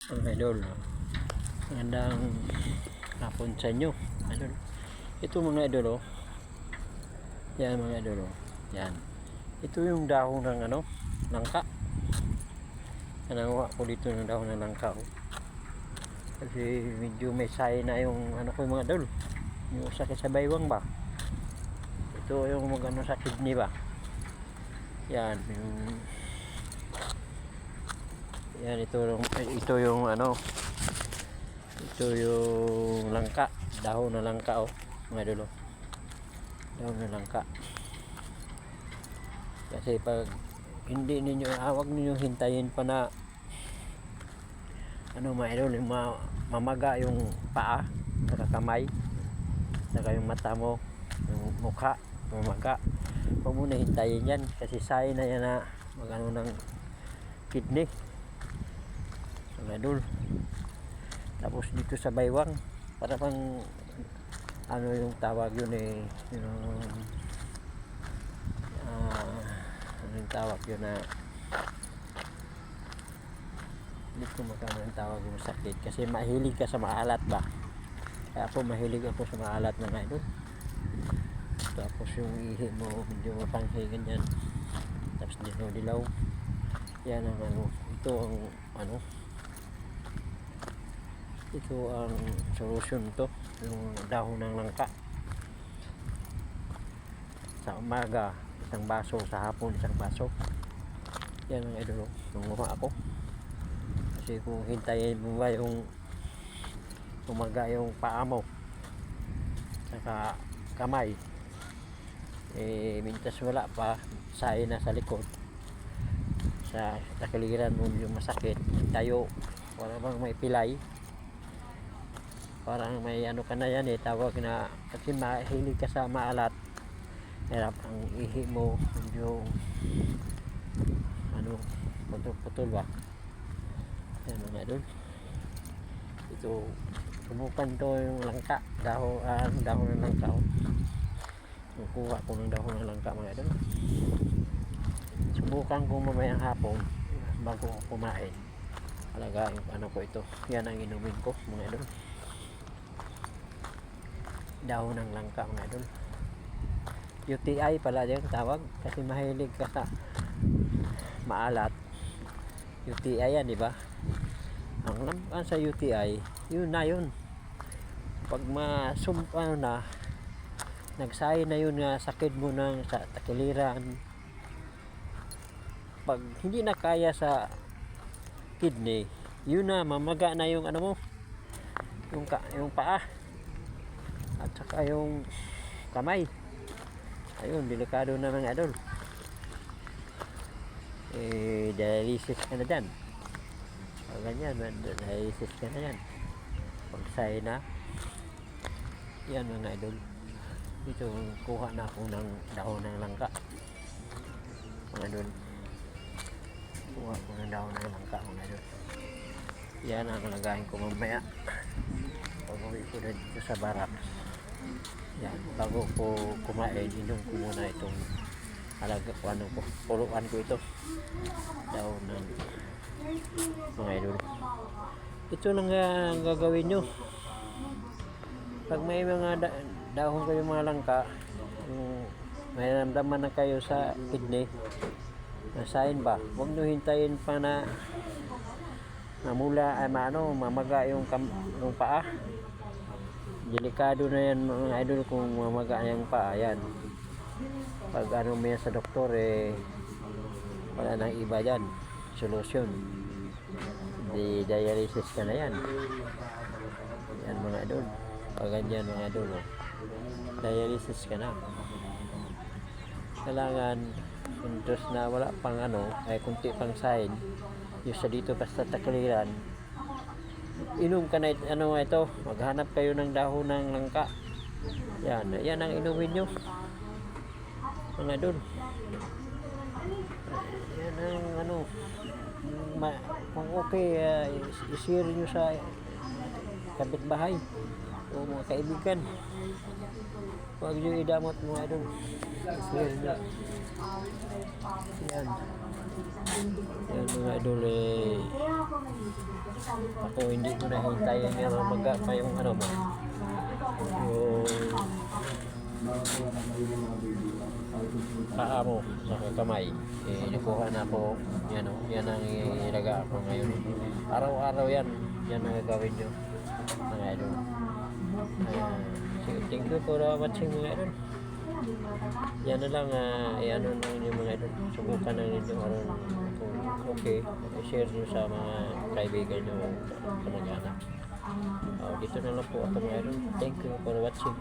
Mga idol, magandang hapon sa inyo, idol. Ito mga idol, yan mga idol, yan. Ito yung dahon ng langka. Nanawa ko dito ng dahon ng langka, kasi medyo may say na yung ko mga idol, yung sakit sa baywang ba. Ito yung sa kidney ba. Yan yung yan, ito yung ito yung langka, dahon ng langka mga idol, dahon ng langka. Kasi pag hindi ninyo, huwag ninyo hintayin pa na mga idol, yung mamaga yung paa, saka kamay, saka yung mata mo, yung mukha mamaga. Huwag mo na hintayin yan, kasi sign na yan na ng kidney mga idol. Tapos dito sa baywang, para pang yung tawag yun yung tawag yun na hindi ko magkano yung tawag yung sakit, kasi mahilig ka sa maalat ba. Kaya ako mahilig ako sa maalat mga idol. Tapos yung ihi mo medyo mapanghi ganyan, tapos dilaw yan ang ito ang ito ang solusyon to, yung dahon ng langka. Sa umaga isang baso, sa hapon isang baso. Yan ang idol, nanguha ako. Kasi kung hintayin mo ba yung umaga yung paa mo saka kamay, mintas wala pa, say na sa likod, sa takiliran mo yung masakit, tayo, wala bang may pilay, parang may ka na yan tawag na, kasi mahilig ka sa maalat, hirap ang ihi mo yung putol-putol ba. Yan mga idol, ito subukan to yung langka, dahon ng langka. Kukuha ko ng dahon ng langka mga idol, subukan ko mamayang hapon bago ko kumain. Alaga yung ko ito, yan ang inumin ko mga idol, dahon ng langka mga idol. UTI pala yung tawag, kasi mahilig ka sa maalat, UTI yan, di ba? Ang lampan sa UTI, yun na yun. Pag nagsahi na yun nga sakit mo ng sa takiliran, pag hindi na kaya sa kidney, yun na, mamaga na yung mo, yung paa at saka yung kamay. Ayun, delikado na mga idol. Dialysis ka na dyan. Pag ganyan, dialysis ka na yan. Pag say na, yan mga idol. Dito, kuha na ako ng dahon ng langka mga idol. Kuha ko ng dahon ng langka mga idol. Yan ang lagayin ko mamaya pag uwi ko dito sa barracks. Yan, bago ko kumain, inom ko muna itong puluan ko ito, dahon ng mga idol. Ito lang ang gagawin nyo pag may mga dahon kayo mga langka, may naramdaman na kayo sa kidney na sign ba, huwag nyo hintayin pa na mamaga yung paa. Delikado na yan mga idol kung mamaga yung paa yan. Pag may sa doktor, wala nang iba yan solusyon, di dialysis ka na yan. Yan mga idol, pag ganyan mga idol, dialysis ka na. Kailangan kuntos na wala pang kunti pang sign yung sa dito basta takliran, inom ka na ito, maghanap kayo ng dahon ng langka. Yan ang inumin nyo mga idol. Yan ang kung okay, i-share nyo sa kapitbahay o mga kaibigan. Huwag nyo idamot mga idol, i-share nyo. Yan mga idol, Ako hindi ko na hintayin nga maga pa yung ano mo. Yung paa mo sa kamay. Nakuha na ako. Yan o. Yan ang ilaga ako ngayon. Araw-araw yan. Yan ang gagawin nyo. Mga idol. Thank you for watching mga idol. Yan na lang, ano na yung mga idol. Subukan na ninyo aron kung okay. I-share nyo sa mga kaibigan nyo o kamag-anak. Dito na lang po ako mga idol. Thank you for watching.